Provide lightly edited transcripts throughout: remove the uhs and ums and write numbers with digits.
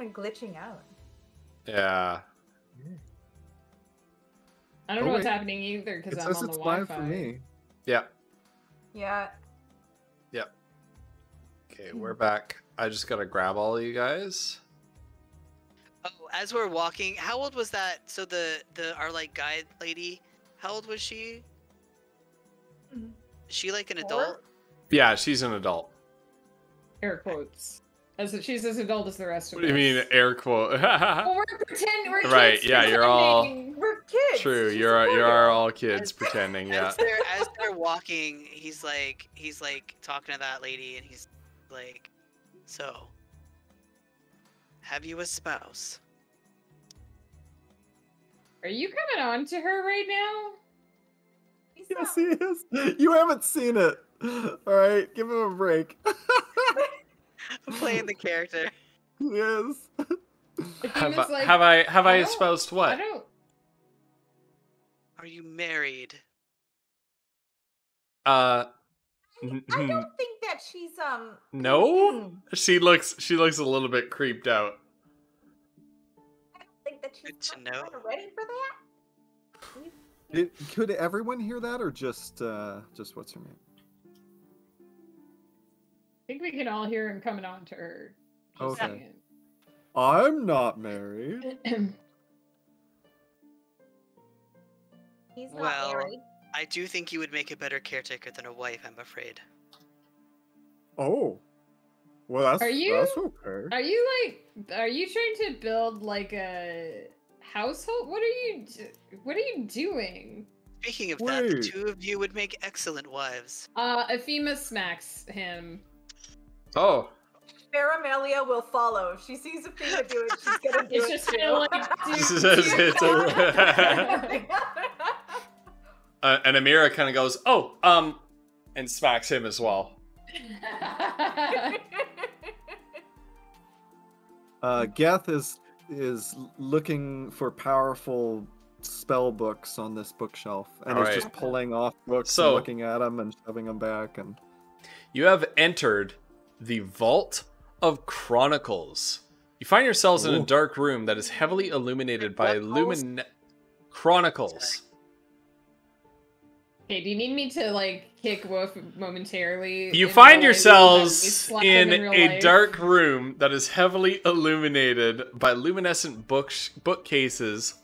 kind of glitching out. Yeah. I don't know what's happening either because It I'm says on the it's Wi-Fi. fine for me. Yeah. Yeah. Yep. Okay, we're back. I just gotta grab all of you guys. Oh, as we're walking, how old was that? So our like guide lady, how old was she? Is she like an adult? Yeah, she's an adult. Air quotes. She's as adult as the rest of us. What do you mean air quote? Well, we're pretending. We're Right, kids yeah, you're all We're kids. true. She's You're a all kids pretending. Yeah. As they're walking, he's like talking to that lady, and he's like, "So, have you a spouse?" Are you coming on to her right now? Yes, he is. You haven't seen it. All right, give him a break. I'm playing the character. Yes. Have like, I espoused what? I don't. Are you married? I don't think that she's No? She looks a little bit creeped out. I don't think that she's Good to know. ready for that. Could everyone hear that, or just what's her name? I think we can all hear him coming on to her. Just Okay. saying. I'm not married. He's not Well, married. I do think you would make a better caretaker than a wife, I'm afraid. Oh. Well, that's Are you- that's okay. Are you trying to build like a household? What are you doing? Speaking of that, the Wait. two of you would make excellent wives. Ephema smacks him. Oh. Faramelia will follow. If she sees Athena do it, she's gonna do It's it just too. kinda like, And Amira kind of goes, "Oh, and smacks him as well." Geth is looking for powerful spell books on this bookshelf, and All is right. just pulling off books So- and looking at them and shoving them back. And You have entered the Vault of Chronicles. You find yourselves in a Ooh. dark room that is heavily illuminated by Chronicles. Okay, do you need me to like kick Wolf momentarily? You in find real life, yourselves so that we slap him in real a life? dark room that is heavily illuminated by luminescent bookcases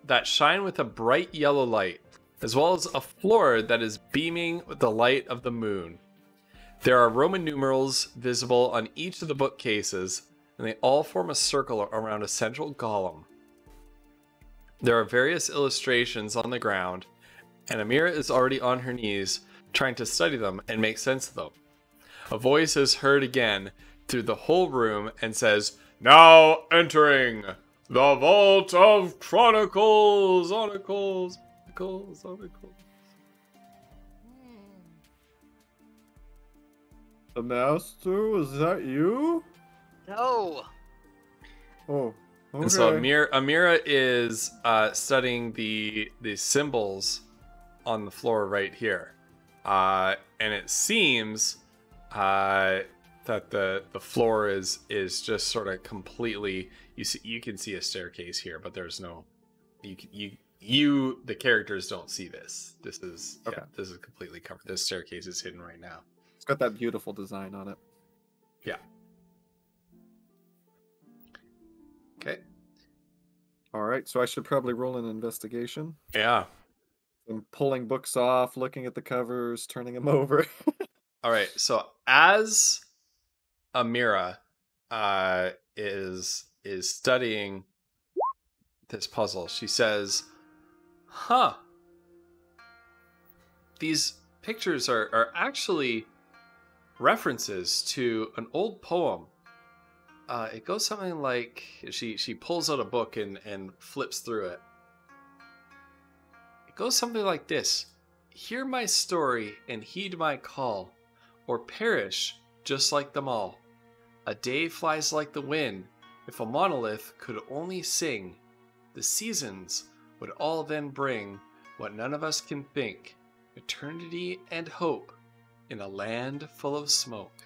that shine with a bright yellow light, as well as a floor that is beaming with the light of the moon. There are Roman numerals visible on each of the bookcases, and they all form a circle around a central golem. There are various illustrations on the ground, and Amira is already on her knees, trying to study them and make sense of them. A voice is heard again through the whole room and says, "Now entering the Vault of Chronicles, Chronicles. the master, was that you? No! Oh, okay. And so Amira is studying the symbols on the floor right here, and it seems that the floor is just sort of completely. You can see a staircase here, but there's no. You the characters don't see this. This is Okay. this is completely covered. This staircase is hidden right now. It's got that beautiful design on it. Yeah. Okay. All right, so I should probably roll an investigation. Yeah. I'm pulling books off, looking at the covers, turning them over. All right. So as Amira is studying this puzzle, she says, "Huh. These pictures are actually references to an old poem. It goes something like," she pulls out a book and flips through it. It goes something like this: "Hear my story and heed my call, or perish just like them all. A day flies like the wind. If a monolith could only sing, the seasons would all then bring what none of us can think, eternity and hope in a land full of smoke."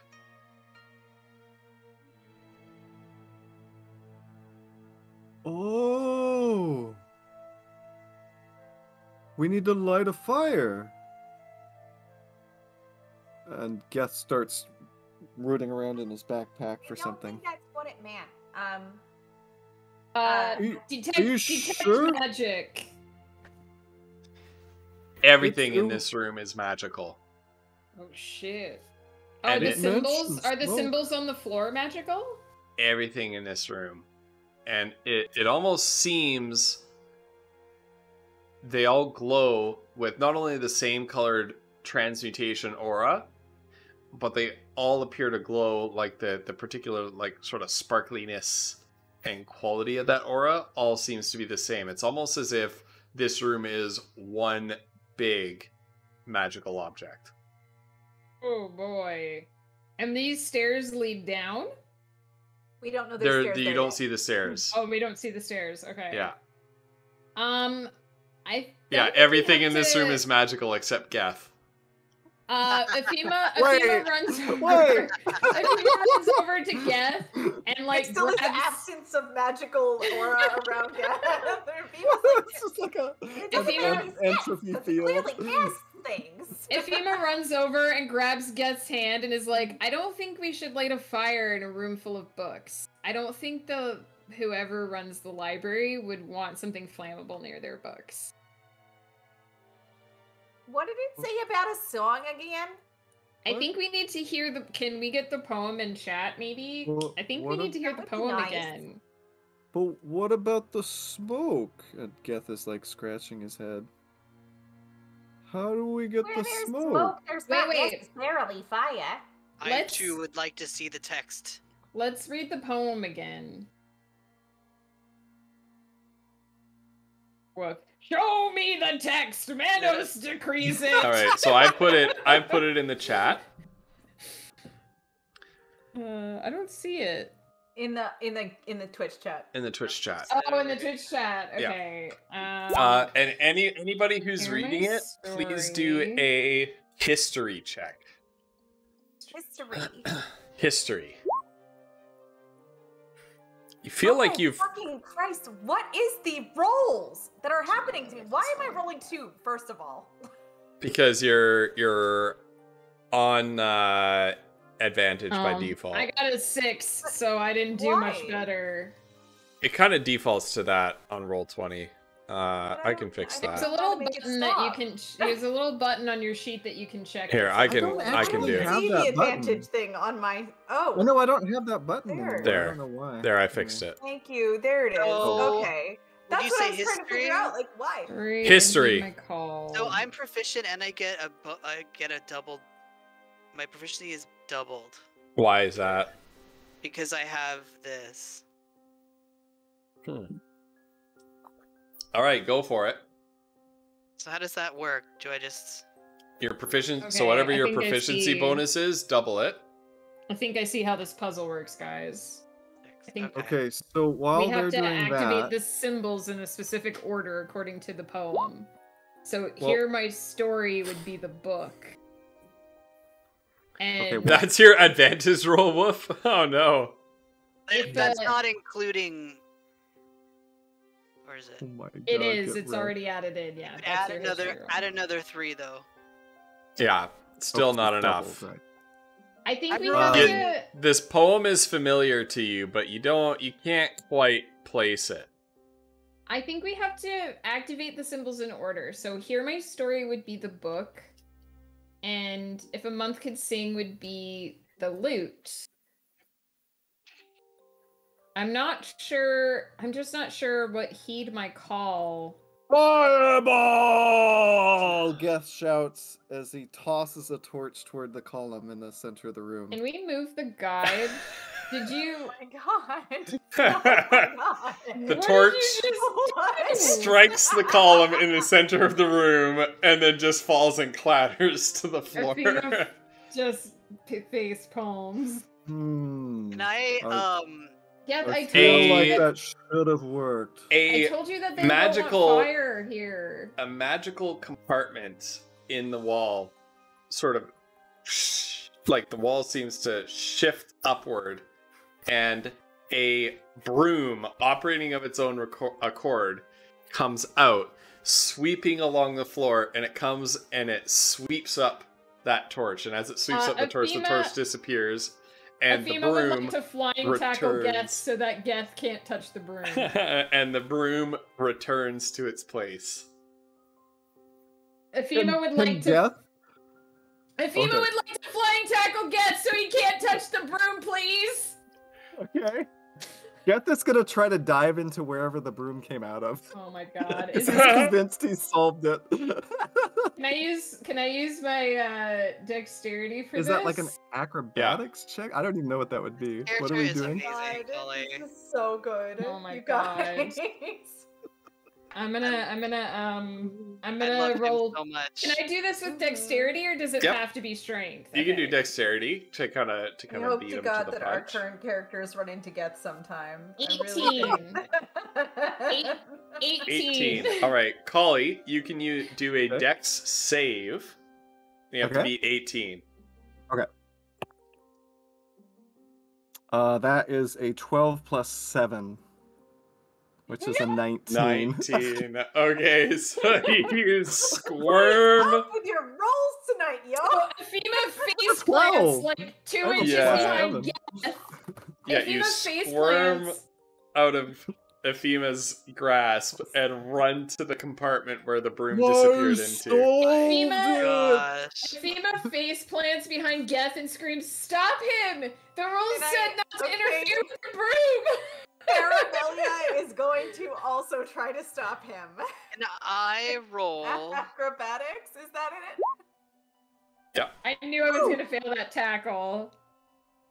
We need to light a fire. And Geth starts rooting around in his backpack for I don't something. think that's what it meant. Detect Are you detect sure? magic. Everything in It's- this room is magical. Oh shit. Are And the it symbols mentions smoke. symbols on the floor magical? Everything in this room. And it almost seems they all glow with not only the same colored transmutation aura, but they all appear to glow like the particular like sort of sparkliness and quality of that aura all seems to be the same. It's almost as if this room is one big magical object. Oh boy. And these stairs lead down? We don't know There, there's stairs you there don't yet. see the stairs. Oh, we don't see the stairs. Okay. Yeah. I Yeah, think we everything have in this room to- is magical except Geth. Efima Wait, runs over. wait. Efima runs over to Geth and like It's still this grabs. absence of magical aura around Geth. It's just like an Efima- entropy field. Clearly cast things. Efima runs over and grabs Geth's hand and is like, I don't think we should light a fire in a room full of books. I don't think whoever runs the library would want something flammable near their books. What did it say about a song again? I What? think we need to hear the. Can we get the poem in chat, maybe? Well, I think we what need to hear That the would be poem nice. again. But what about the smoke? And Geth is like scratching his head. How do we get Where the there's smoke? there's Wait, not wait. necessarily fire. I Let's- too would like to see the text. Let's read the poem again. What? Show me the text. Manos decrees it. All right, so I put it in the chat. I don't see it. In the Twitch chat. In the Twitch chat. Oh, in the Twitch chat. Yeah. Okay. And anybody who's Hear reading my it, please do story. a history check. History. History. You feel like you've Fucking Christ! What is the rolls that are happening to me? Why am I rolling 2? First of all. because you're on advantage by default. I got a 6, so I didn't do much Why? better. It kind of defaults to that on Roll20. I can fix I There's that. a little Gotta make it button that you stop. can. There's a little button on your sheet that you can check. Here, it. I don't can actually do it. have See that the button. advantage thing on my. Oh Oh, no, I don't have that button There. anymore. There. I don't know why. There, I fixed it. thank you. There it is. Oh. Okay. Would That's you what I say was trying to history? figure out. Like, why? Sorry, I History. need my call. So I'm proficient and I get a double. My proficiency is doubled Why is that? because I have this. All right, go for it. So how does that work? Do I just? Your proficiency. Okay, So whatever I your think I proficiency see. bonus is, double it. I think I see how this puzzle works, guys. I think- Okay, so while we they're have to doing activate that, the symbols in a specific order according to the poem. So Well- here, my story would be the book. And well- That's your advantage roll, Woof. Oh no. If, That's uh, not including. Or is it? oh my god, it is. get It's wrecked. already added in. Yeah. that's Add your another. history roll. Add another 3 though. Yeah, still Oh, not it's enough. doubled, right. I think I'm we not- have Yeah. to. This poem is familiar to you, but you can't quite place it. I think we have to activate the symbols in order. So here, my story would be the book, and if a month could sing would be the lute. I'm not sure. I'm just not sure what heed my call. Fireball! Geth shouts as he tosses a torch toward the column in the center of the room. Can we move the guide? Did Oh you? my god. Oh my god. The What did torch you just What? do? strikes the column in the center of the room and then just falls and clatters to the floor. Athena just face palms. Hmm. Can I Yeah, I I feel told you. like That, that should have worked. I A told you that they magical- don't want fire here. a magical compartment in the wall sort of like the wall seems to shift upward and a broom operating of its own accord comes out sweeping along the floor, and it comes and it sweeps up that torch. And as it sweeps up the torch disappears, and the Athena would broom like to flying tackle Geth returns. so that Geth can't touch the broom. and the broom returns to its place. Athena would Can like to. Geth? Athena Okay. would like to flying tackle Geth so he can't touch the broom, please. Okay. Geth is gonna try to dive into wherever the broom came out of. Oh my god. He's Is convinced he solved it. Can I use my dexterity for Is this? that like an acrobatics check? I don't even know what that would be. What are we Character is doing? amazing. God, Ollie. this is so good. Oh my you God. guys. I'm gonna I love roll. him so much. Can I do this with dexterity or does it Yep. have to be strength? You can do Okay. dexterity to kind of I beat hope him to to God the that our punch. current characters run into Geth sometime. I 18. really think. 18. 18. All right, Collie, you can do a Okay. dex save. You have to Okay. beat 18. That is a 12 plus 7, which is a 19. 19. Okay, so you squirm. Up with your rolls tonight, yo. So Athena face 12. plants like 2 I have a inches Yeah. behind +7. Geth. Yeah, Athena you face squirm plants. out of Ephima's grasp and run to the compartment where the broom disappeared into. Athena, Gosh. Athena face plants behind Geth and screams, "Stop him! The rules Can I- said not to okay. interfere with the broom!" Aramelia is going to also try to stop him. Can I roll? Acrobatics? Is that in it? I knew I was gonna fail that tackle.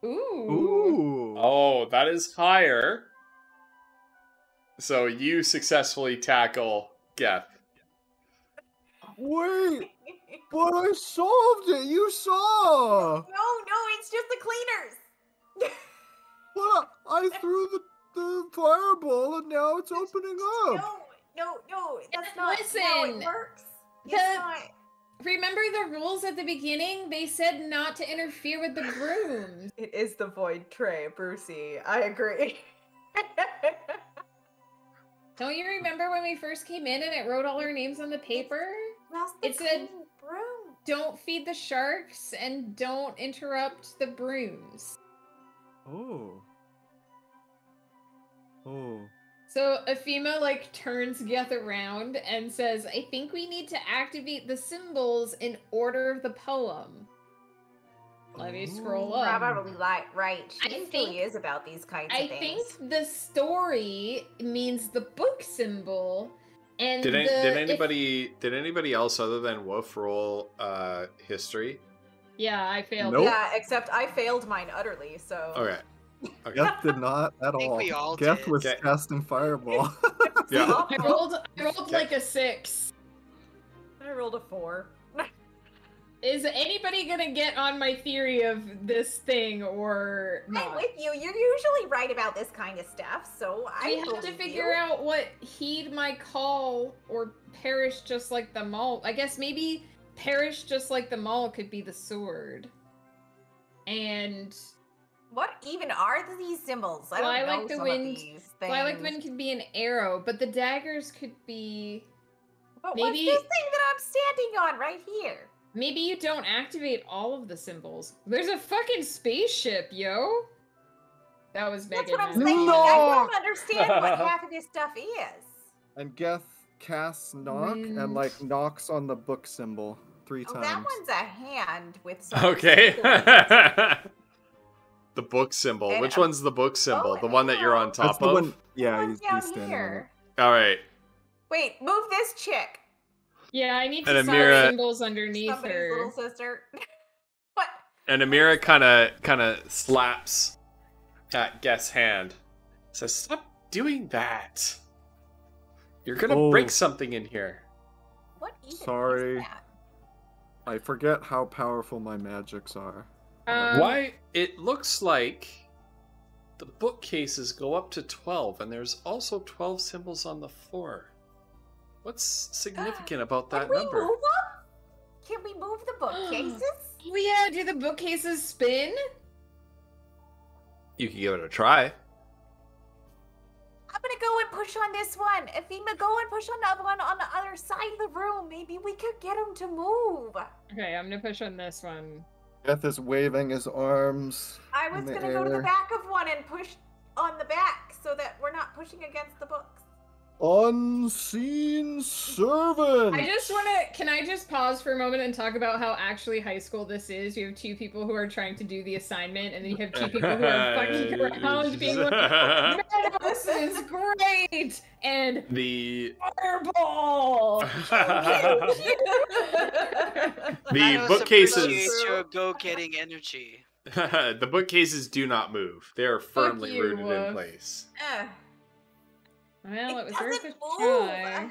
Ooh. Ooh. Oh, that is higher. So you successfully tackle Geth. Wait, but I solved it. You saw. No, it's just the cleaners. But I threw the fireball and now it's opening up. No, that's not how it Listen, works. the- It's not. Remember the rules at the beginning? They said not to interfere with the brooms. It is the void tray, Brucey. I agree. Don't you remember when we first came in and it wrote all our names on the paper? That's the It said- clean broom. Don't feed the sharks and don't interrupt the brooms. Oh. Oh. So Athena like turns Geth around and says, "I think we need to activate the symbols in order of the poem." Let me scroll up. Probably right. She I usually think- is about these kinds I of things. think the story means the book symbol, and Did if- anybody else other than Wolf roll history? Yeah, I failed. Nope. Yeah, except I failed mine utterly, so. Okay. Okay. Geth did not at think all. we all Geth did. was Okay. casting fireball. Yeah. I rolled Okay. like a 6. I rolled a 4. Is anybody gonna get on my theory of this thing or I'm not? with you. You're usually right about this kind of stuff, so I We have to believe figure you. out what heed my call or perish just like the maul. I guess maybe perish just like the maul could be the sword. And What even are these symbols? I Fly don't know like the some wind- of these things. fly like the wind could be an arrow, but the daggers could be. But maybe- what's this thing that I'm standing on right here? Maybe you don't activate all of the symbols. There's a fucking spaceship, yo. That was That's Megan. what I'm not saying. me. No! I don't understand what half of this stuff is. And Geth casts knock Wind. and like knocks on the book symbol 3 Oh, times. that one's a hand with some. Okay. symbols. The book symbol. And Which a- one's the book symbol? Oh, the one that you're on yeah. top That's the of? one. Yeah, One he's down standing on it. here. All right. Wait, move this chick. Yeah, I need And to Amira- saw symbols underneath Somebody's her. little sister. What? And Amira kind of slaps at Geth's hand. Says, "Stop doing that. You're gonna Oh. break something in here." What even Sorry. is that? I forget how powerful my magics are. Why? It looks like the bookcases go up to 12, and there's also 12 symbols on the floor. What's significant about that Can we number? move them? Can we move the bookcases? Oh yeah, do the bookcases spin? You can give it a try. I'm gonna go and push push on this one. Efima, go and push on the other one on the other side of the room. Maybe we could get him to move. Okay, I'm gonna push on this one. Geth is waving his arms. I was in the gonna go to the air. back of one and push on the back so that we're not pushing against the books. Unseen servant. I just can I just pause for a moment and talk about how actually high school this is? You have two people who are trying to do the assignment, and then you have two people who are fucking around being like, "Man, this is great!" And The fireball! the bookcases Appreciate your go-getting energy. the bookcases do not move. They are firmly you, rooted in Wolf. place. Well, it was worth a doesn't move. try.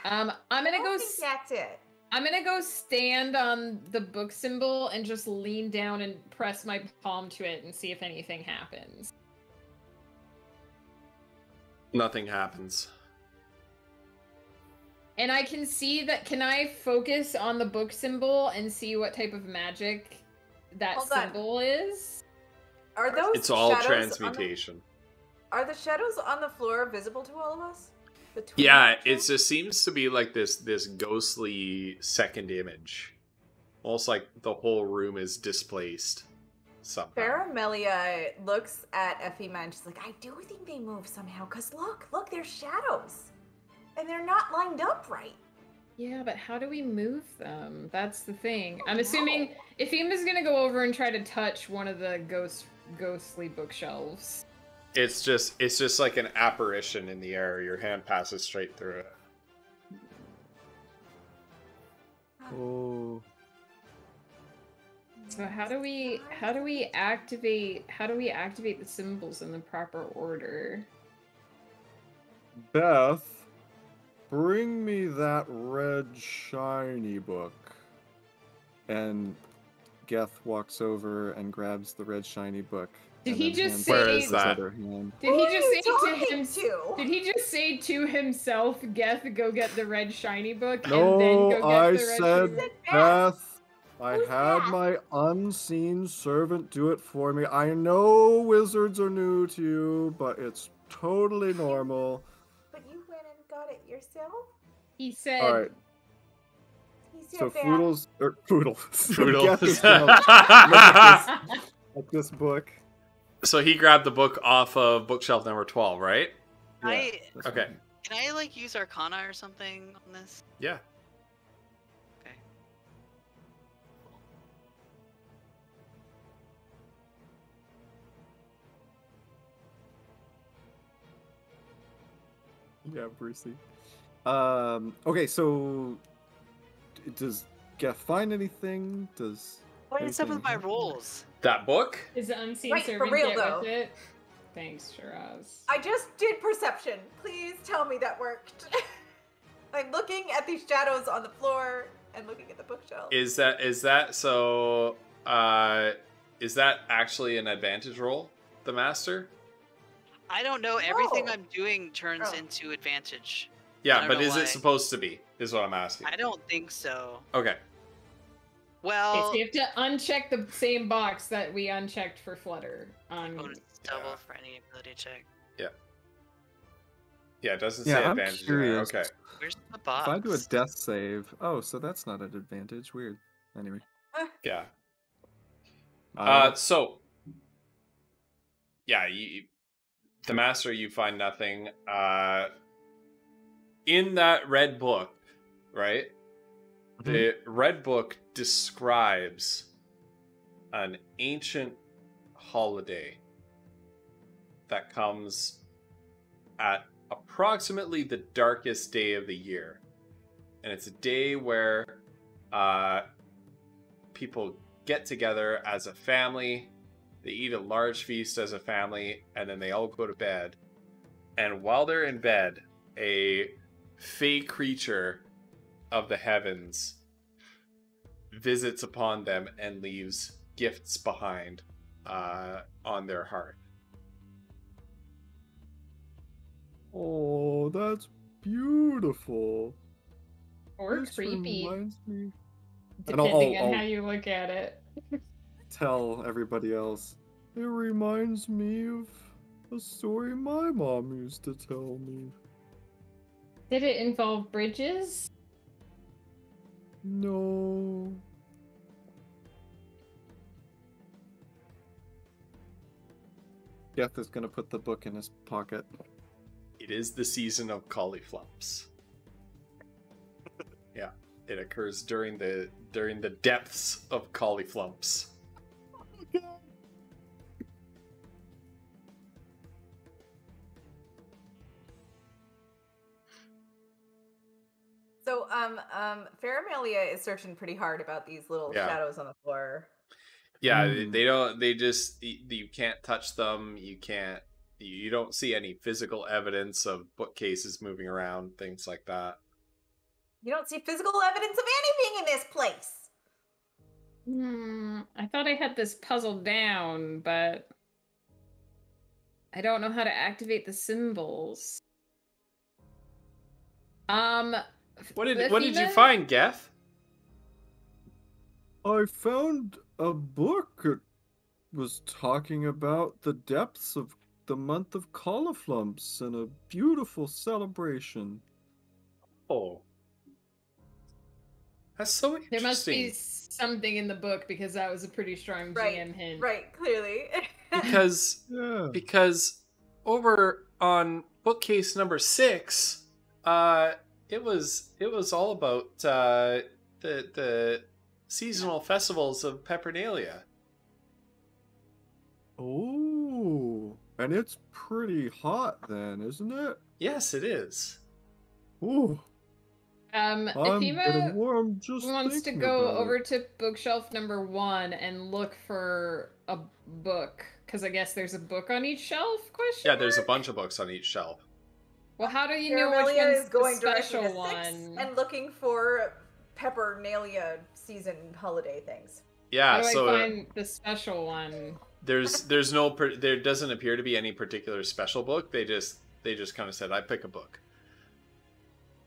I'm gonna I go. don't think that's it. I'm gonna go stand on the book symbol and just lean down and press my palm to it and see if anything happens. Nothing happens. And I can see that. Can I focus on the book symbol and see what type of magic that Hold on. symbol is? Are those It's all shadows transmutation. Are the shadows on the floor visible to all of us? Between Yeah, the two? it just seems to be like this ghostly second image. Almost like the whole room is displaced somehow. Faramelia looks at Efima and she's like, I do think they move somehow, because look, there's shadows. And they're not lined up right. Yeah, but how do we move them? That's the thing. I'm know. assuming Efima's gonna go over and try to touch one of the ghostly bookshelves. It's just like an apparition in the air. Your hand passes straight through it. Oh. So how do we activate the symbols in the proper order? Beth, bring me that red shiny book. And Geth walks over and grabs the red shiny book. Did and he then just hands say- it Where to is his that? other hand. Did Who he are just you say to talking him? to? Did he just say to himself, "Geth, go get the red shiny book," No, and then go get I the red said shiny book? Beth. I Who's had Beth? my unseen servant do it for me. I know wizards are new to you, but it's totally normal. But you went and got it yourself? He said, All right, He said so that. Foodles or Poodle. Poodle. Geth is gonna look at this book. So he grabbed the book off of bookshelf number 12, right? Yeah, that's Okay. fine. Can I like use Arcana or something on this? Yeah. Okay. Yeah, Brucey. Okay, so does Geth find anything? Does What is up with my anything happen? rolls? That book? "Is the unseen Right, for servant real, get though. with it?" Thanks, Shiraz. I just did perception. Please tell me that worked. I'm looking at these shadows on the floor and looking at the bookshelf. Is that so is that actually an advantage roll, the master? I don't know. Everything No. I'm doing turns Oh. into advantage. I Yeah, don't but know is why. it supposed to be? Is what I'm asking. I don't think so. Okay. Okay, Well, so you have to uncheck the same box that we unchecked for Flutter. bonus double Yeah. for any ability check. Yeah, it doesn't Yeah, say I'm advantage. in there. curious. Okay. Where's the If box? I do a death save, oh, so that's not an advantage. Weird. Anyway. Yeah. Uh, So yeah, the master, you find nothing. In that red book, right? The red book describes an ancient holiday that comes at approximately the darkest day of the year. And it's a day where people get together as a family, they eat a large feast as a family, and then they all go to bed. And while they're in bed, a fey creature of the heavens visits upon them and leaves gifts behind on their heart. Oh, that's beautiful. Or This creepy, reminds me. And depending on I'll how you look at it. tell everybody else. It reminds me of a story my mom used to tell me. Did it involve bridges? No. Geth is gonna put the book in his pocket. It is the season of cauliflumps. Yeah, it occurs during the depths of cauliflumps. So, Faramelia is searching pretty hard about these little Yeah. shadows on the floor. Yeah, Hmm. they don't. They just you can't touch them. You can't. You don't see any physical evidence of bookcases moving around, things like that. You don't see physical evidence of anything in this place. I thought I had this puzzle down, but I don't know how to activate the symbols. What did you Athena? find, Geth? I found a book. It was talking about the depths of the month of cauliflumps and a beautiful celebration. Oh, that's so interesting. There must be something in the book because that was a pretty strong Right, GM hint. Right, clearly. because Yeah. because over on bookcase number 6, it was all about the seasonal festivals of Pepernalia. Oh, and it's pretty hot then, isn't it? Yes, it is. Ooh, I'm getting Athena warm just wants to thinking go about over it. to bookshelf number 1 and look for a book because I guess there's a book on each shelf. Question Yeah, there's a mark? bunch of books on each shelf. Well, how do you know which Faramelia one's is going the directly special to 6 one? and looking for Peppernalia season holiday things. Yeah, How do so I find the special one? there's no there doesn't appear to be any particular special book. They just kind of said, I pick a book.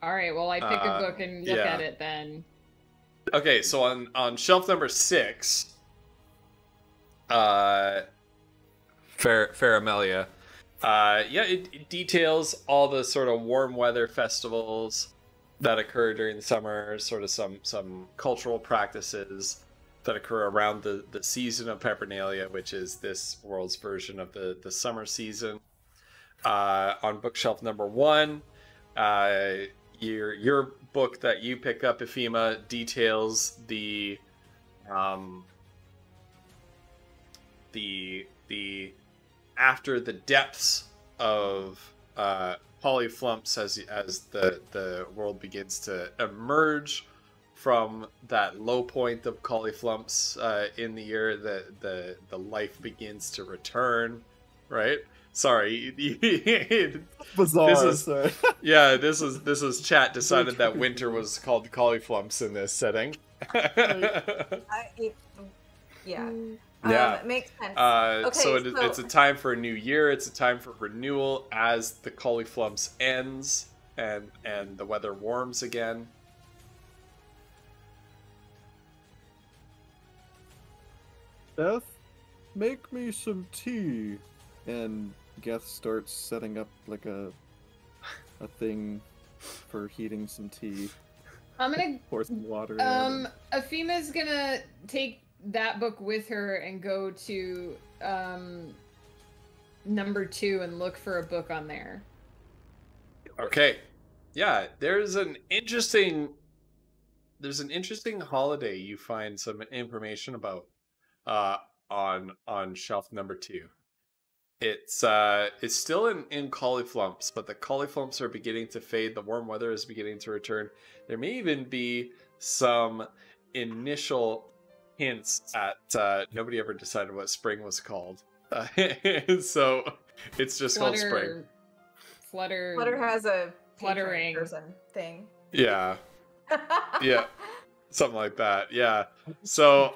All right, well, I pick a book and look yeah. at it then. Okay, so on shelf number 6, Faramelia, yeah, it details all the sort of warm weather festivals that occur during the summer, sort of some cultural practices that occur around the season of Pepernalia, which is this world's version of the summer season. On bookshelf number 1, your book that you pick up, Ephema, details the after the depths of polyflumps as the world begins to emerge from that low point of cauliflumps in the year, the life begins to return, right? Sorry, Bizarre. This is- sorry. yeah, this is chat decided that winter was called cauliflumps in this setting. Yeah. Yeah. Makes sense. So Okay, it's a time for a new year. It's a time for renewal as the cauliflumps ends and the weather warms again. Beth, make me some tea. And Geth starts setting up like a thing for heating some tea. I'm gonna Pour some water in. Afima's gonna take that book with her and go to number 2 and look for a book on there. Okay. Yeah, there's an interesting holiday you find some information about on shelf number 2. It's still in cauliflumps, but the cauliflumps are beginning to fade. The warm weather is beginning to return. There may even be some initial hints at nobody ever decided what spring was called. So it's just called spring. Flutter has a Fluttering. person thing. Yeah. Yeah. Something like that. Yeah. So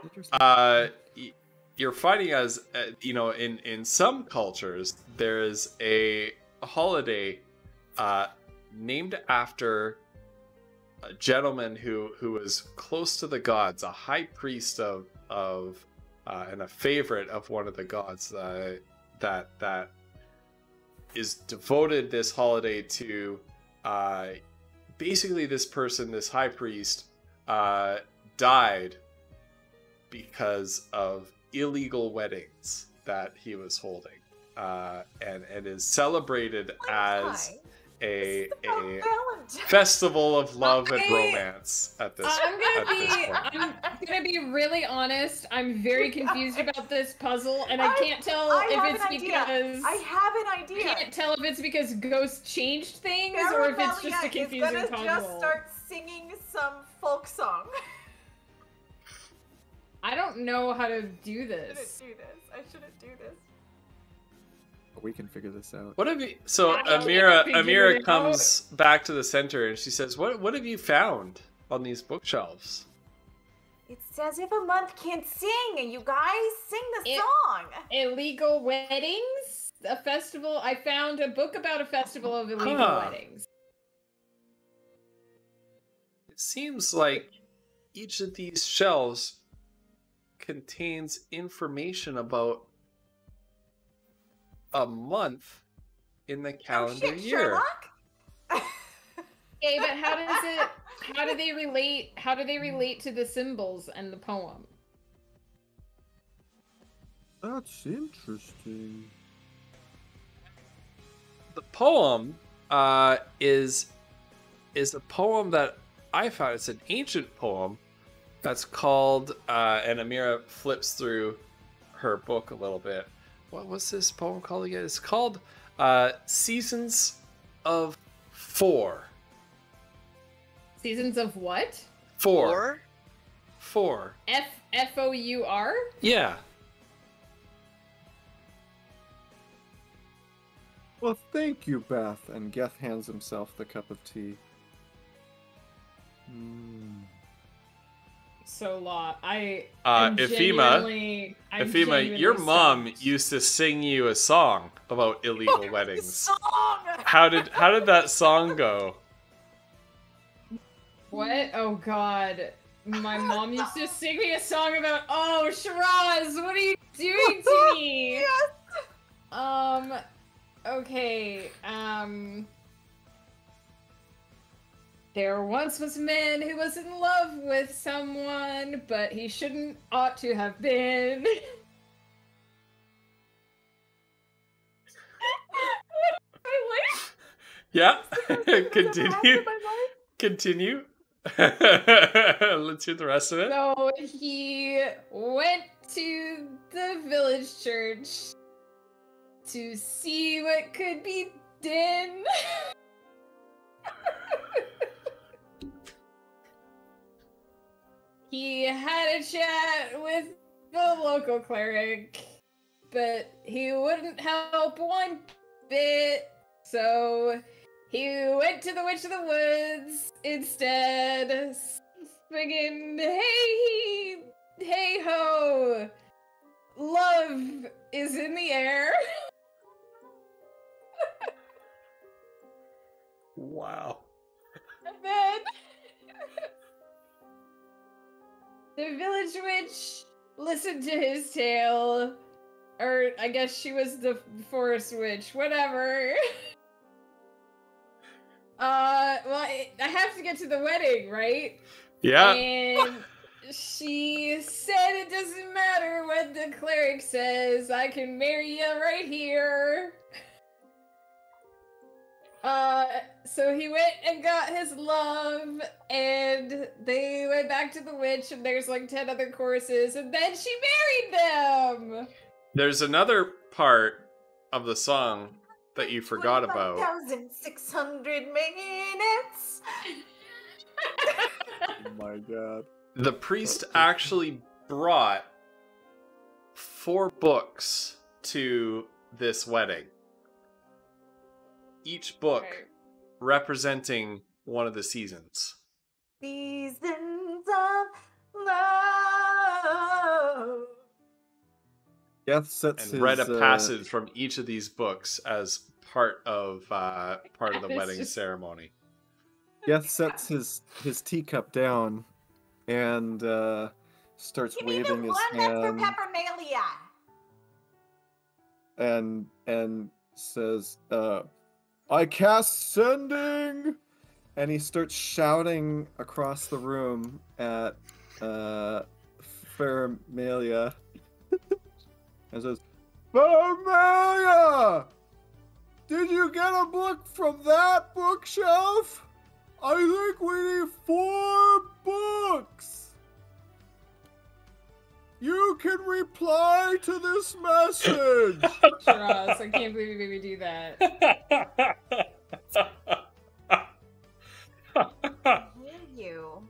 you're finding as in some cultures there's a holiday named after a gentleman who was close to the gods, a high priest of and a favorite of one of the gods that is devoted this holiday to basically this person, this high priest, died because of illegal weddings that he was holding, and is celebrated as a festival of love and romance at this point. I'm gonna be really honest. I'm very confused about this puzzle, and I can't tell if it's because I have an idea. I can't tell if it's because Ghost changed things or if it's just a confusing puzzle. puzzle. Just start singing some folk song. I don't know how to do this. I shouldn't do this. We can figure this out. What have you? So I don't think I figured Amira it comes back to the center and she says, "What have you found on these bookshelves?" It's as if a month can't sing, and you guys sing the It- song. Illegal weddings? A festival? I found a book about a festival of illegal weddings. It seems like each of these shelves contains information about a month in the calendar shit, year. Sherlock? Okay, but how do they relate to the symbols and the poem? That's interesting. The poem is a poem that I found. It's an ancient poem that's called, and Amira flips through her book a little bit. What was this poem called again? It's called Seasons of Four. Seasons of what? Four. F-O-U-R? Yeah. Well, thank you, Beth. And Geth hands himself the cup of tea. So I'm Ephema, genuinely your mom stumped. used to sing you a song about illegal weddings. Song. How did that song go? What? Oh god. My mom used to sing me a song about, oh, Shiraz, what are you doing to me? Yes. Okay, there once was a man who was in love with someone, but he ought to have been. Yeah. Continue. Let's hear the rest of it. So he went to the village church to see what could be done. He had a chat with the local cleric, but he wouldn't help one bit, so he went to the Witch of the Woods instead, singing, hey ho, love is in the air. Wow. And then the village witch listened to his tale, or I guess she was the forest witch, whatever. Well, I have to get to the wedding, right? Yeah. And she said it doesn't matter what the cleric says, I can marry you right here. So he went and got his love, and they went back to the witch, and there's like 10 other courses, and then she married them! There's another part of the song that you forgot about. 1,600 minutes. Oh my god. The priest actually brought 4 books to this wedding. Each book Okay. representing one of the seasons. Seasons of love. Geth sets And read a his, passage from each of these books as part of the It's wedding just- ceremony. Geth sets his teacup down and starts Give me the waving his one that's for hand Peppernalia. and says, I cast sending! And he starts shouting across the room at Faramelia. And says, Faramelia! Did you get a book from that bookshelf? I think we need 4 books. You can reply to this message. Shiraz, I can't believe you made me do that. I hear you.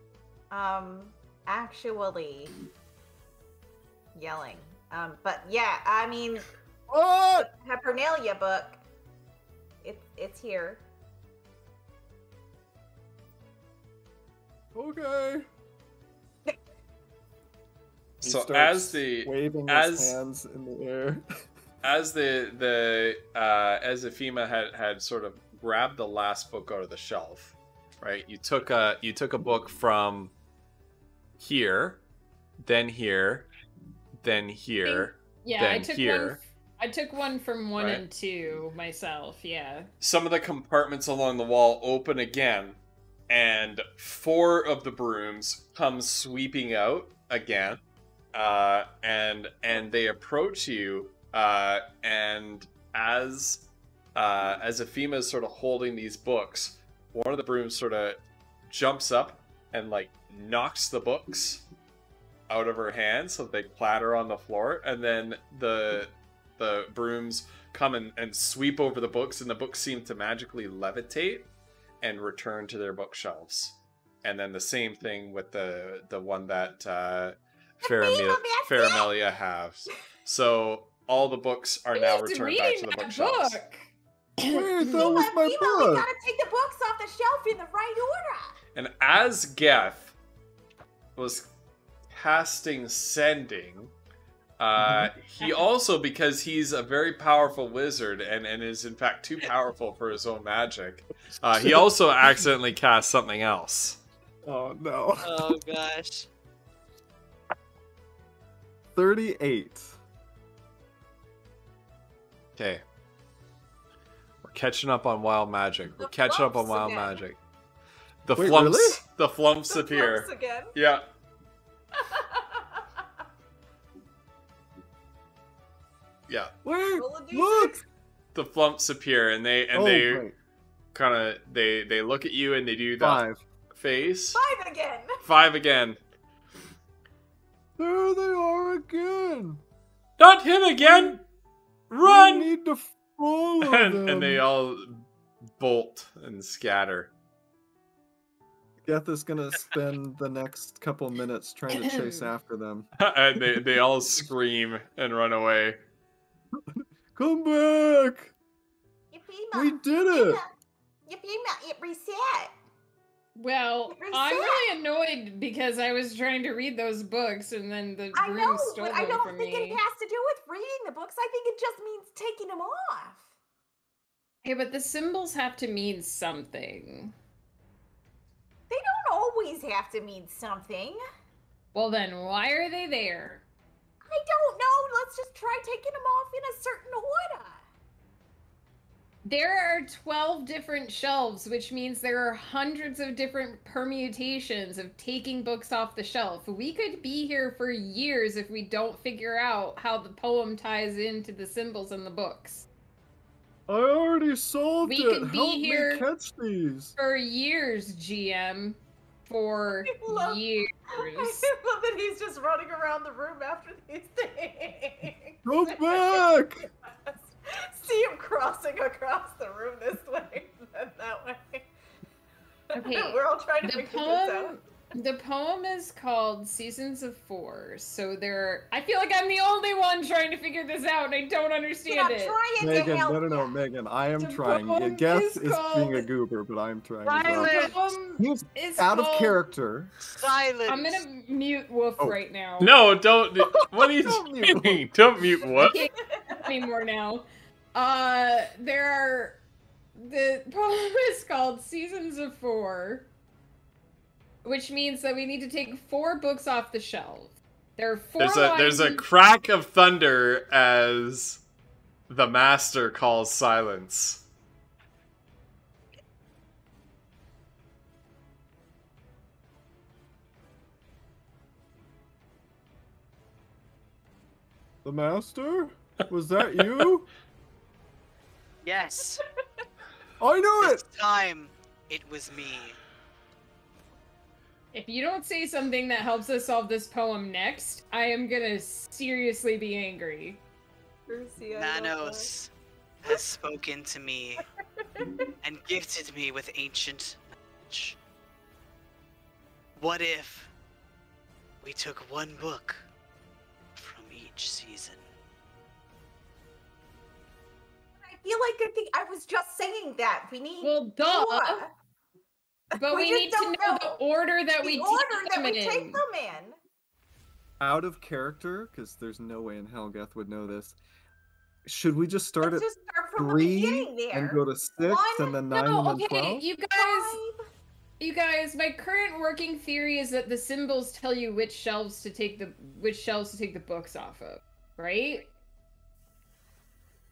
Actually yelling. But yeah, I mean, What? the Pepernalia book. It's here. Okay. He So starts as the waving as- his hands in the air. as Ephema had sort of grabbed the last book out of the shelf, right? You took a book from here, then here, then here. Yeah, Then I took here. one. I took one from 1 Right. and 2 myself. Yeah. Some of the compartments along the wall open again, and 4 of the brooms come sweeping out again, and they approach you, and as Ephema is sort of holding these books, one of the brooms sort of jumps up and like knocks the books out of her hand so they clatter on the floor, and then the brooms come and sweep over the books, and the books seem to magically levitate and return to their bookshelves. And then the same thing with the one that Faramelia has. So all the books are now Who's returned back to reading the that bookshelves. book? Wait, that Fema, was my Fema, we book. gotta take the books off the shelf in the right order. And as Geth was casting sending, he also, because he's a very powerful wizard and is in fact too powerful for his own magic, he also accidentally cast something else. Oh no. Oh gosh. 38. Okay. We're catching up on wild magic. We're The catching up on flumps wild again. magic. The Wait, flumps, really? the flumps The appear. flumps again. Yeah. Yeah. Wait, Roll a D6. look. The flumps appear, and they Right. kind of they look at you and they do that 5. face. 5 again. 5 again. There they are again. Not him again. We Run! need to follow them. And they all bolt and scatter. Geth is gonna spend the next couple minutes trying to chase after them. And they all scream and run away. Come back! Ephema, We did it! Ephema, it reset. Well, Reset. I'm really annoyed because I was trying to read those books and then the I know, broom stole but I them don't from think me. it has to do with reading the books. I think it just means taking them off. Hey, but the symbols have to mean something. They don't always have to mean something. Well, then why are they there? I don't know. Let's just try taking them off in a certain order. There are 12 different shelves, which means there are hundreds of different permutations of taking books off the shelf. We could be here for years if we don't figure out how the poem ties into the symbols in the books. I already solved We it. could be Help here- me catch these. For years, GM. For love- years. I love that he's just running around the room after these things. Come back! See him crossing across the room this way and then that way. Okay, We're all trying to The figure this out. poem is called Seasons of Four. So I feel like I'm the only one trying to figure this out and I don't understand I'm it. trying Megan, to help no, you. Megan, I am The trying. poem Geth is is being a called- goober, but I'm trying as well. The Silence. poem He's is out of called- character. Silence. I'm gonna mute Wolf Oh. right now. No, don't. What are you Don't mute doing? Don't mute I what? can't anymore now. The poem is called Seasons of Four, which means that we need to take 4 books off the shelf. There are 4 There's a lines crack of thunder as The master calls silence. The master? Was that you? Yes. I knew This it! time, it was me. If you don't say something that helps us solve this poem next, I am gonna seriously be angry. Percy, I love that. Nanos has spoken to me and gifted me with ancient knowledge. What if we took one book from each season? I feel like I was just saying that. We need Well, duh. more. But we just need to don't know the order that The we order take that them we in. take them in. Out of character, because there's no way in hell Geth would know this. Should we just start Let's at just start from the 3 beginning there. and go to 6 One, and then 9 No, and then okay, 12? you guys, my current working theory is that the symbols tell you which shelves to take the books off of, right?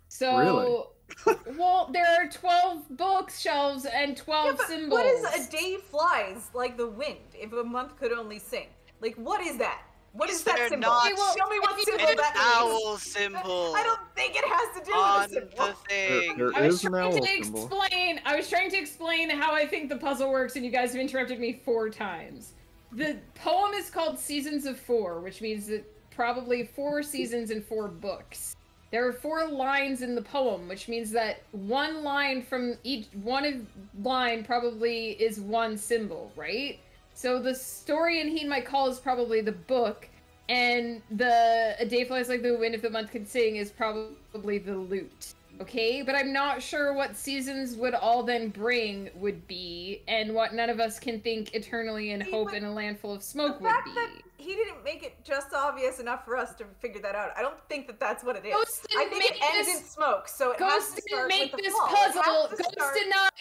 So Really? well, there are 12 bookshelves and 12 Yeah, but symbols. what is a day flies like the wind if a month could only sing? Like, what is that? What is that They're symbol? not- Okay, well, Show me what if you- symbol An that means. owl symbol I don't think it has to do on with a the symbol. thing. There I was is an trying owl to symbol. explain. I was trying to explain how I think the puzzle works, and you guys have interrupted me 4 times. The poem is called Seasons of 4, which means that probably 4 seasons and 4 books. There are 4 lines in the poem, which means that one line from each line probably is one symbol, right? So the story in Heed My Call is probably the book, and the A Day Flies Like the Wind If the Month Could Sing is probably the lute. Okay, but I'm not sure what seasons would all then bring would be, and what none of us can think eternally in See, hope but in a land full of The smoke would fact be. that he didn't make it just obvious enough for us to figure that out, I don't think that that's what it is. Ghost I didn't think it make ends this- in smoke, so it has Ghost to didn't start make with the this fall. It has puzzle. to Ghost start- did not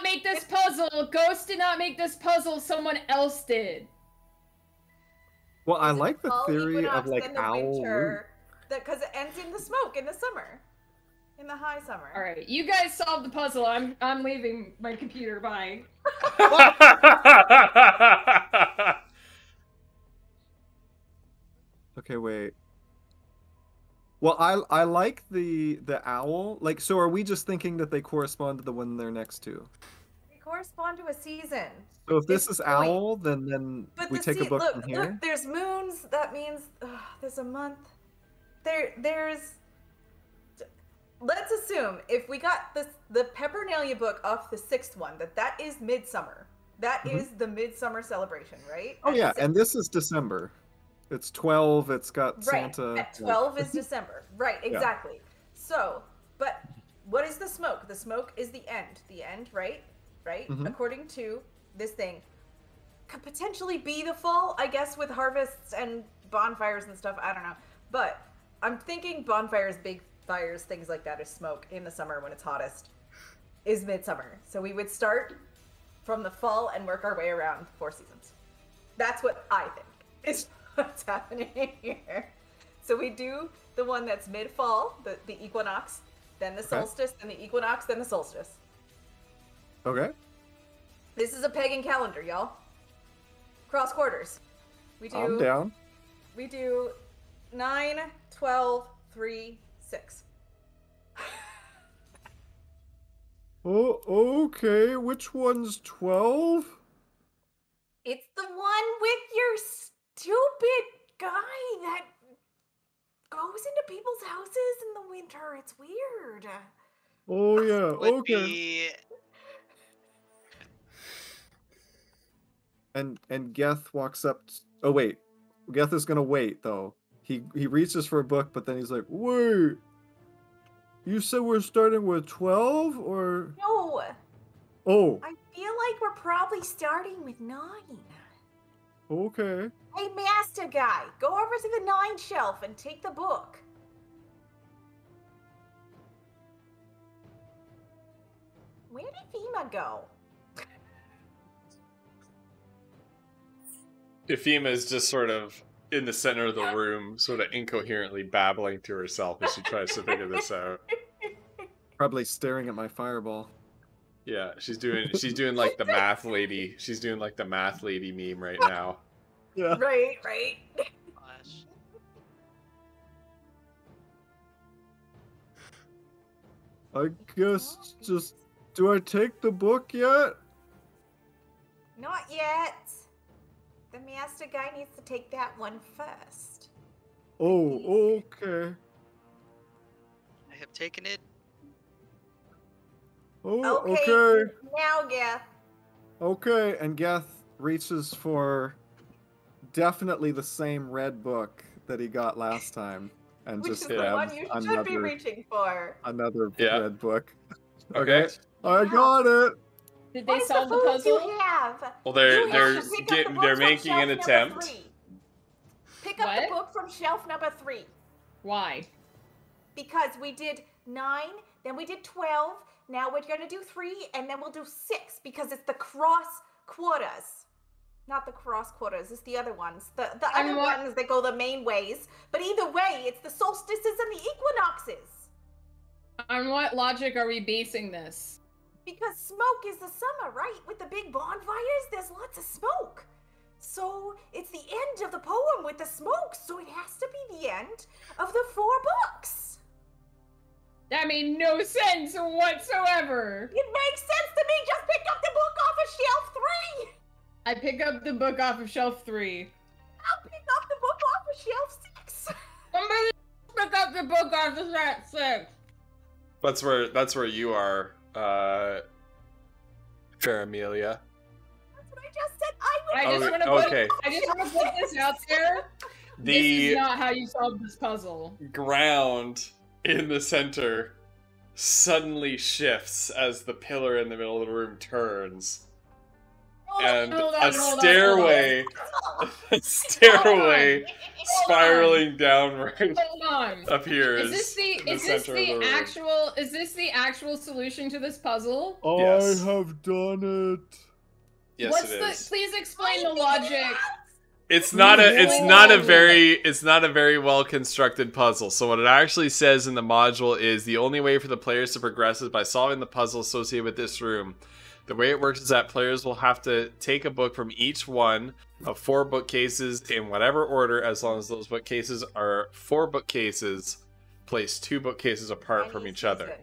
make this puzzle. Ghost did not make this puzzle. Someone else did. Well, I Is it like the fall theory equinox, of like then the owl loop. winter, because it ends in the smoke in the summer, in the high summer. All right, you guys solved the puzzle. I'm leaving my computer. Bye. Okay, wait. Well, I like the owl. Like, so are we just thinking that they correspond to the one they're next to? They correspond to a season. So if this It's is point. owl, then But we the take a book look, from here. Look, there's moons. That means there's a month. There's. Let's assume if we got the Peppernelia book off the 6th one, that is midsummer. That is the midsummer celebration, right? Oh At yeah, 6 and this is December. It's 12. It's got right. Santa. At 12 is December. Right, Yeah. exactly. So, but what is the smoke? The smoke is the end. The end, right? Right? Mhm. According to this thing. Could potentially be the fall, I guess, with harvests and bonfires and stuff. I don't know. But I'm thinking bonfires, big fires, things like that is smoke in the summer when it's hottest, is midsummer. So we would start from the fall and work our way around 4 seasons. That's what I think is what's happening here. So we do the one that's mid-fall, the equinox, then the solstice, then the equinox, then the solstice. Okay. This is a pagan calendar, y'all. Cross quarters. I'm down. We do 9, 12, 3, 6. Oh, okay. Which one's 12? It's the one with your stupid guy that goes into people's houses in the winter. It's weird. Oh yeah. Would Okay. be And Geth walks up. Oh wait, Geth is gonna wait though. He reaches for a book, but then he's like, "Wait, you said we're starting with 12 or No, oh, I feel like we're probably starting with 9. okay." Hey, master guy, go over to the 9 shelf and take the book. Where did Fema go? Ifema is just sort of in the center of the room, sort of incoherently babbling to herself as she tries to figure this out. Probably staring at my fireball. Yeah, she's doing like the math lady. She's doing like the math lady meme right now. Yeah. Right. Gosh. I guess just... Do I take the book yet? Not yet. The master guy needs to take that one first. Oh, okay. I have taken it. Oh, Okay. okay. Now, Geth. Okay, and Geth reaches for definitely the same red book that he got last time, and Which is just the grabs one you should be another reaching for. Yeah. red book. Okay. I got it. Did What they is solve the foods puzzle? You have? Well, they're You they're have to pick up the book they're from making shelf an number attempt. 3. Pick up the What? book from shelf number 3. Why? Because we did 9, then we did 12. Now we're gonna do 3, and then we'll do 6 because it's the cross quarters. Not the cross quarters, it's the other ones. The And other what- ones that go the main ways. But either way, it's the solstices and the equinoxes. On what logic are we basing this? Because smoke is the summer, right? With the big bonfires, there's lots of smoke. So it's the end of the poem with the smoke, so it has to be the end of the 4 books. That made no sense whatsoever. It makes sense to me. Just pick up the book off of shelf 3. I pick up the book off of shelf 3. I'll pick up the book off of shelf 6. Somebody pick up the book off of shelf 6. That's where you are, Fair Amelia. That's what I just said. I would. I just Oh, want to put, okay. I just want to put this out there. This The is not how you solve this puzzle. ground in the center suddenly shifts as the pillar in the middle of the room turns, and a stairway, a stairway spiraling downward Hold on. appears. Is in this center of the room. actual solution to this puzzle? Yes. I have done it. Yes, What's it the? is. Please explain the logic. It's not a Really? very well constructed puzzle. So what it actually says in the module is the only way for the players to progress is by solving the puzzle associated with this room. The way it works is that players will have to take a book from each one of 4 bookcases in whatever order, as long as those bookcases are 4 bookcases, place 2 bookcases apart from each other.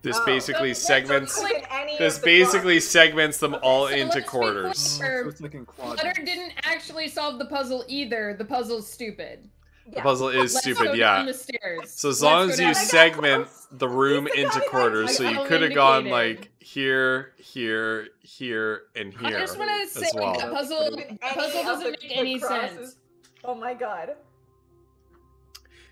This Oh. basically So let's segments. explain- Look at any This of the basically crosses. segments them all So into let's be quarters. clear. So it's like in Flutter quadrants. didn't actually solve the puzzle either. The puzzle's stupid. The Yeah. puzzle is Let's stupid, go yeah. down the stairs. So as Let's long go as down you the- got segment close. the room He's into got it quarters, right. so you I'll could have gone indicate it. like here, here, here, and I here just want to as say well. the puzzle Any doesn't of the make any crosses. sense. Oh my god.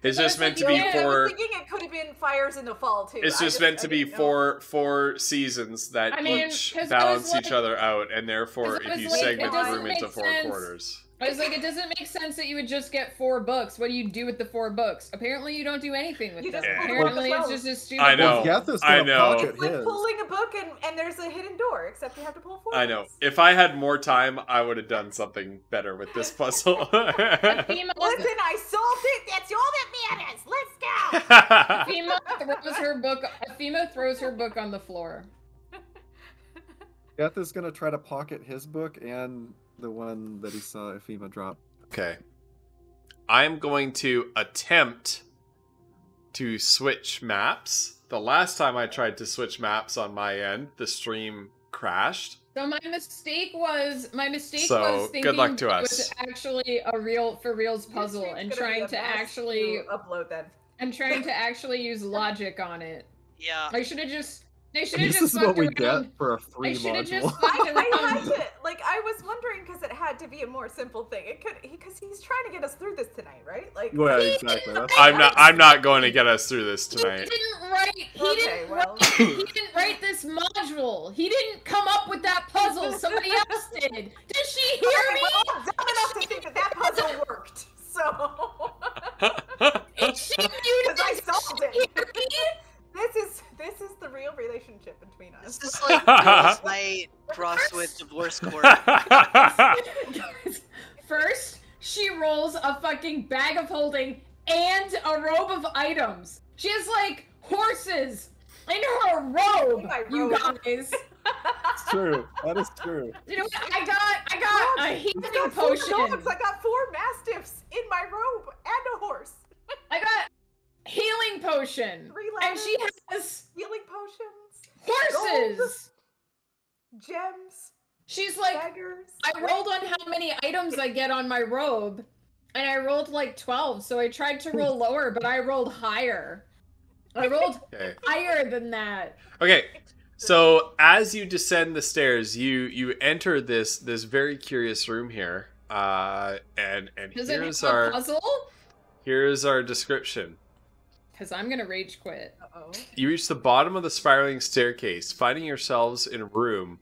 It's just meant to Yeah, be I was I for. was thinking it could have been fires in the fall too. It's I just meant to I be didn't know. four seasons that I mean, each 'cause I balance was each like- other out, and therefore, 'cause I if was you like, it segment the doesn't room into make 4 sense. quarters. I was like, it doesn't make sense that you would just get 4 books. What do you do with the 4 books? Apparently, you don't do anything with You them. just pull the Apparently, book it's out. just a stupid. I know. Well, Geth is I gonna know. pocket It's like his. pulling a book and there's a hidden door, except you have to pull 4 I know. books. If I had more time, I would have done something better with this puzzle. Athena, Listen, I solved it. That's all that matters. Let's go. Athena throws her book on the floor. Geth is gonna try to pocket his book and the one that he saw Ephema drop. Okay. I'm going to attempt to switch maps. The last time I tried to switch maps on my end, the stream crashed. So my mistake was So, thinking good luck to it us. was actually a reals Your puzzle stream's and gonna be trying a to mess actually to upload then. use logic on it. Yeah. I should have just This is what we get for a free should have module. just fucked I had around. to, I was wondering because it had to be a more simple thing. It could, because he's trying to get us through this tonight, right? Like, Yeah, exactly. That's I'm not going to get us through this He tonight. didn't write. Okay, well. He didn't write this module. He didn't come up with that puzzle. Somebody else did. Did she hear Okay, me? well, I'm dumb enough to think that puzzle worked. So, Is she muted? because I solved Did she it. hear me? This is the real relationship between us. This is like girls' night crossed with divorce court. First, she rolls a fucking bag of holding and a robe of items. She has like horses in her robe, My you robe. guys. It's true. That is true. You know what? I got a I healing got 4 potion. dogs. I got 4 mastiffs in my robe and a horse. I got healing potion. 3 And she ladders. has Healing potions, horses. gems, She's like, daggers. I rolled on how many items I get on my robe, and I rolled like 12, so I tried to roll lower, but I rolled higher. I rolled Okay. higher than that. Okay. So as you descend the stairs, you enter this very curious room here. And Does it here's have a our puzzle? here's our description. Because I'm gonna rage quit. Uh-oh. You reach the bottom of the spiraling staircase, finding yourselves in a room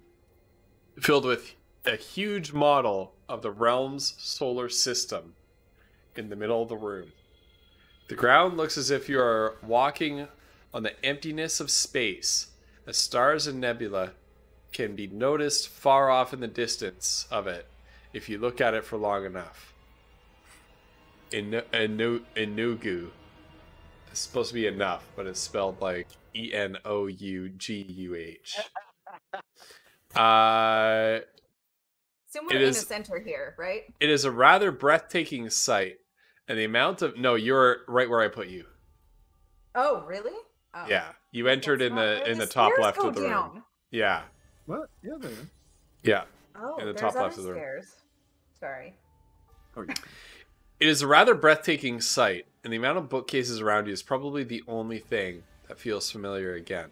filled with a huge model of the realm's solar system in the middle of the room. The ground looks as if you are walking on the emptiness of space, as stars and nebula can be noticed far off in the distance of it if you look at it for long enough. Enugu. It's supposed to be enough, but it's spelled like Enouguh. Soon It we're in a is- center here, right? It is a rather breathtaking sight, and the amount of you're right where I put you. Oh, really? Oh. Yeah, you entered That's in not the where in the top stairs left go of the room. down. Yeah, What? Yeah, there. you yeah. Oh, In the there's top other left of the room. stairs. Sorry. are. Oh, yeah. It is a rather breathtaking sight, and the amount of bookcases around you is probably the only thing that feels familiar again.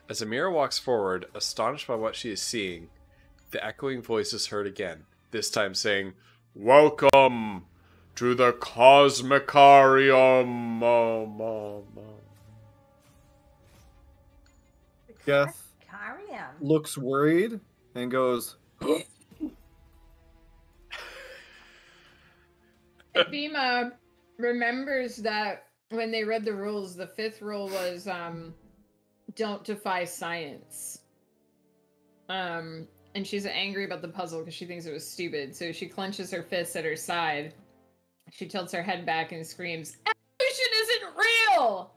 As Amira walks forward, astonished by what she is seeing, the echoing voice is heard again, this time saying, "Welcome to the Cosmicarium." Geth Carium. looks worried and goes, Bima remembers that when they read the rules, the 5th rule was don't defy science. And she's angry about the puzzle because she thinks it was stupid. So she clenches her fists at her side. She tilts her head back and screams, "Evolution isn't real!"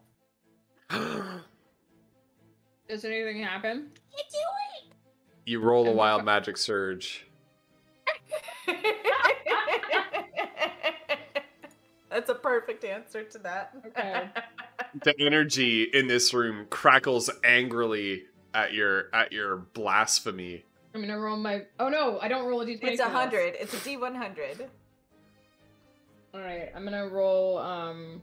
Does anything happen? You roll a wild magic surge. That's a perfect answer to that. Okay. The energy in this room crackles angrily at your blasphemy. I'm gonna roll my. Oh no, I don't roll a d20. It's for this. 100. It's a D100. Alright, I'm gonna roll. I'm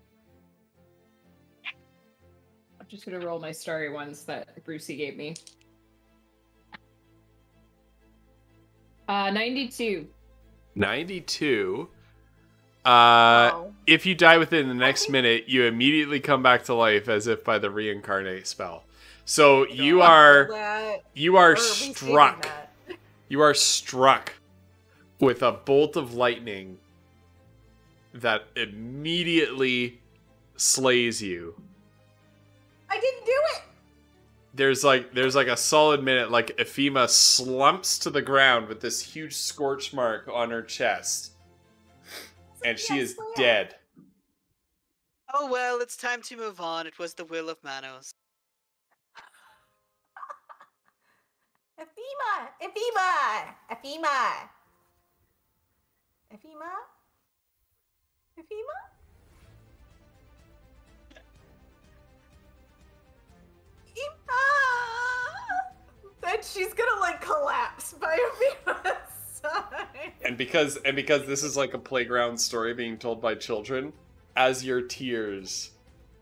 just gonna roll my starry ones that Brucey gave me. 92. 92. Wow. If you die within the next minute, you immediately come back to life as if by the reincarnate spell. So you are struck. You are struck with a bolt of lightning that immediately slays you. I didn't do it. There's like a solid minute, like Ephema slumps to the ground with this huge scorch mark on her chest. And she is dead. Oh well, it's time to move on. It was the will of Manos. Ephema! Ephema! Ephema! Ephema? Ephema? Then she's gonna like collapse by Epheme's side. And because this is like a playground story being told by children, as your tears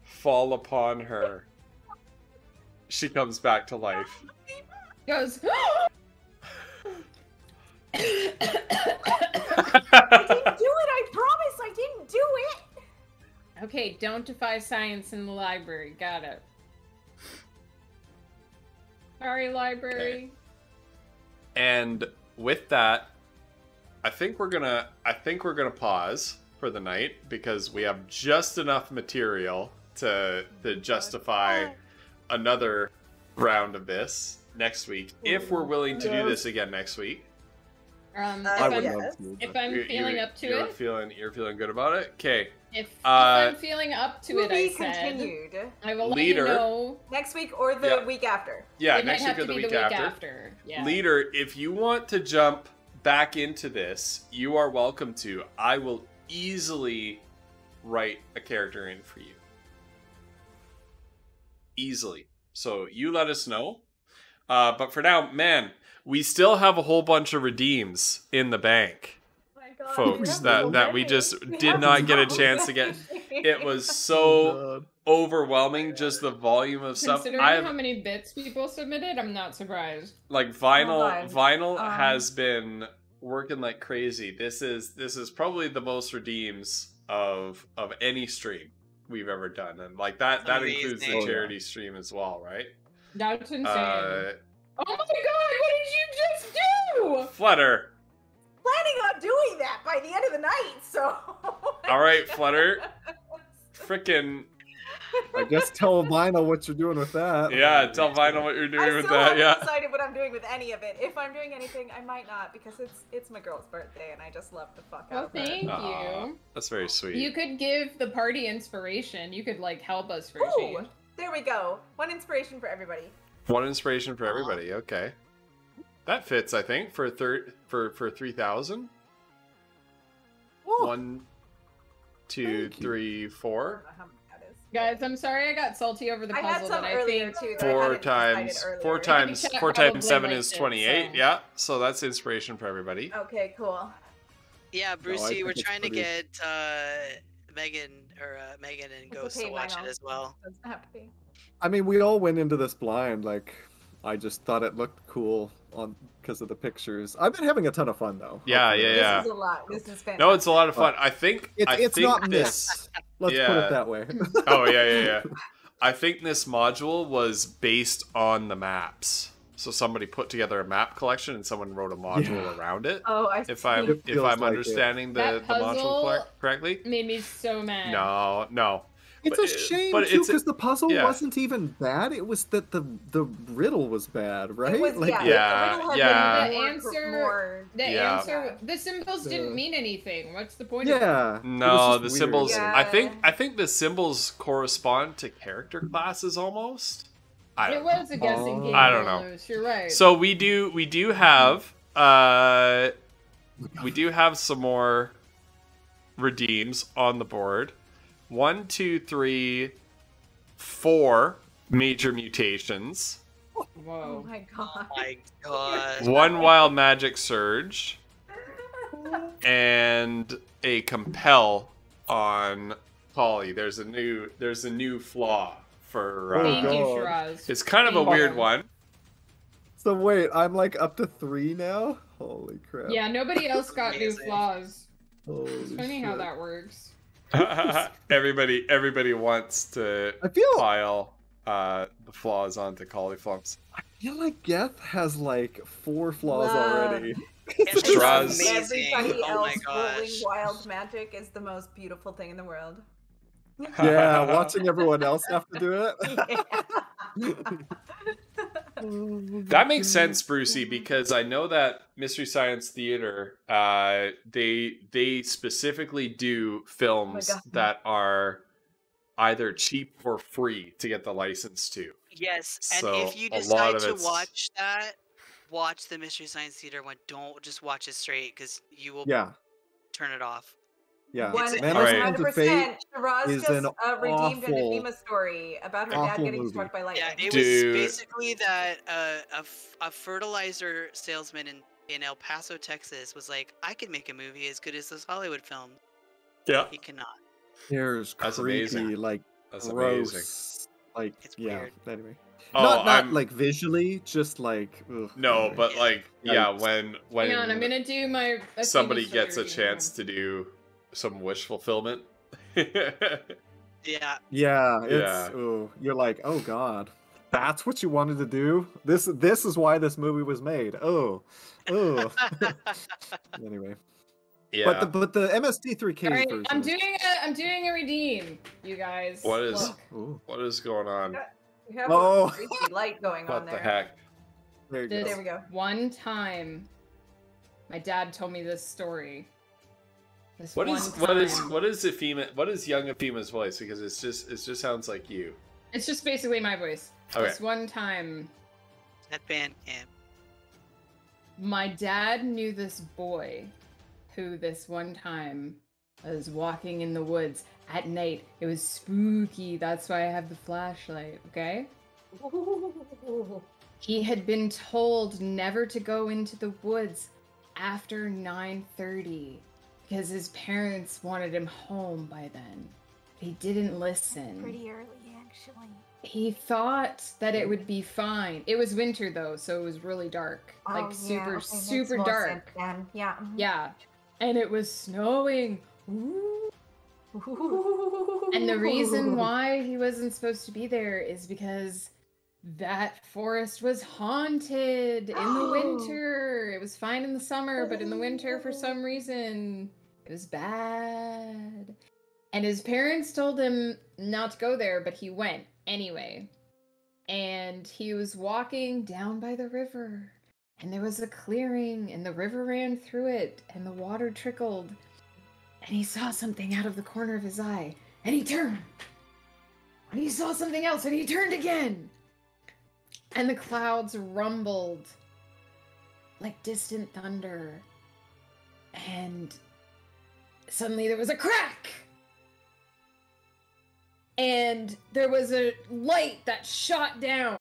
fall upon her, she comes back to life. Goes. I didn't do it, I promise I didn't do it! Okay, don't defy science in the library. Got it. Sorry, library. And with that, I think we're gonna pause for the night because we have just enough material to justify another round of this next week if we're willing to do this again next week. I would yes. love to. If I'm feeling up to it, You're feeling good about it? Okay. if I'm feeling up to To it, I be said, continued I will Leader. let you know. next week or the Yeah. week after. Yeah, It might next have week or to the be week after. Yeah. Leader, if you want to jump back into this, you are welcome to. I will easily write a character in for you. Easily. So you let us know. But for now, man, we still have a whole bunch of redeems in the bank. Oh my God, Folks, we have that- so that we many. just We did have not get a so chance to get. many. It was Oh, so God. overwhelming, just the volume of stuff. Considering I have how many bits people submitted, I'm not surprised. like vinyl. Hold on. Vinyl Um, has been working like crazy. This is probably the most redeems of any stream we've ever done, and like that includes the Amazing. charity stream as well, right? That's insane. Uh, Oh my god, what did you just do? Flutter. Planning on doing that by the end of the night, so. All right, Flutter. Frickin' I guess tell Vinyl what you're doing with that. yeah! Tell Vinyl what you're doing I with still that. haven't Yeah. decided what I'm doing with any of it. If I'm doing anything, I might not because it's my girl's birthday and I just love the fuck out Well, of her. thank Aw, you. that's very sweet. You could give the party inspiration. You could like help us for a Ooh, change. there we go. One inspiration for everybody. One inspiration for everybody. Okay, that fits. I think for 3,000. Woo. 1, 2, Thank you. 3, I 4. don't know how many that is. Guys, I'm sorry I got salty over the I had puzzle, some but I earlier think too. that I Four hadn't decided times earlier. 4 times Chat 4 probably times 7 liked is it, 28. so- Yeah, so that's inspiration for everybody. Okay, cool. Yeah, Brucey, think we're it's trying pretty- to get Megan and It's Ghost okay, to watch Vinyl. it as well. Doesn't have to be. I mean, we all went into this blind. Like, I just thought it looked cool because of the pictures. I've been having a ton of fun though. Yeah, Hopefully. yeah. This is a lot. This is fantastic. No, it's a lot of fun. I think It's think not this. this. Let's put Yeah. it that way. Oh yeah. I think this module was based on the maps. So somebody put together a map collection and someone wrote a module Yeah. around it. Oh, I If see. I'm It feels like it. understanding the That module puzzle- correctly. made me so mad. No. It's But a shame but too, it's- because the puzzle yeah. wasn't even bad. It was that the riddle was bad, right? It was, Like, Yeah, the riddle had yeah. been The more- answer- more- The Yeah. answer, the symbols didn't Yeah. mean anything. What's the point of it? yeah. it No, was the just symbols. weird. Yeah. I think the symbols correspond to character classes almost. I It don't was a guessing Oh. game. I don't know. almost. You're right. So we do have some more redeems on the board. 1, 2, 3, 4 major mutations. Oh Whoa. my Oh god. my god. 1 wild magic surge and a compel on Polly. There's a new flaw for Oh, Thank you, God. Shiraz. it's kind of a Thank weird you. one. So wait, I'm like up to 3 now. Holy crap! Yeah, nobody else got new Amazing. flaws. Holy It's funny how shit. that works. Everybody wants to I feel pile the flaws onto cauliflumps. I feel like Geth has like 4 flaws Wow. already. It's Straws. amazing. Everybody Oh my else rolling gosh. wild magic is the most beautiful thing in the world. Yeah, watching everyone else have to do it. That makes sense, Brucey, because I know that Mystery Science Theater, they specifically do films God. that are either cheap or free to get the license to. Yes, and So, if you a lot decide of to it's- watch that, watch the Mystery Science Theater one. Don't just watch it straight because you will Yeah, turn it off. yeah. It's- Man Alright. Hands of Fate. 100%. Shiraz is just an redeemed an awful, Anima story about her dad awful getting movie. struck by lightning. Yeah, it Dude. was basically that a fertilizer salesman in El Paso, Texas, was like, I could make a movie as good as this Hollywood film. Yeah, He cannot. There's That's creepy, amazing. like that's amazing. gross, like It's yeah. weird. Anyway, Oh, not I'm- like visually, just like ugh, No, anyway. but like, yeah, Yikes. when Hang on, I'm gonna do my. a somebody famous gets a story. chance to do some wish fulfillment. Yeah, Yeah, it's Yeah. ooh, you're like, oh god, that's what you wanted to do. This is why this movie was made. Oh. Anyway, Yeah. but the MST3K All right, version. I'm doing a redeem, you guys. What is- Look. Ooh, What is going on? You have Oh. a crazy light going on What there. the heck? there you This go. There we go. one time My dad told me this story. What is young Ephima's voice? Because it just sounds like you. It's just basically my voice. Okay. This one time, That band camp. my dad knew this boy who this one time was walking in the woods at night. It was spooky. That's why I have the flashlight, okay? He had been told never to go into the woods after 9:30 because his parents wanted him home by then. He didn't listen. Pretty early, actually. He thought that it would be fine. It was winter though, so it was really dark. Like super dark. Yeah. Yeah. And it was snowing. Ooh. And the reason why he wasn't supposed to be there is because that forest was haunted in the winter. It was fine in the summer, but in the winter, for some reason, it was bad. And his parents told him not to go there, but he went anyway. And he was walking down by the river, and there was a clearing, and the river ran through it, and the water trickled. And he saw something out of the corner of his eye, and he turned. And he saw something else, and he turned again. And the clouds rumbled like distant thunder. And suddenly there was a crack. And there was a light that shot down.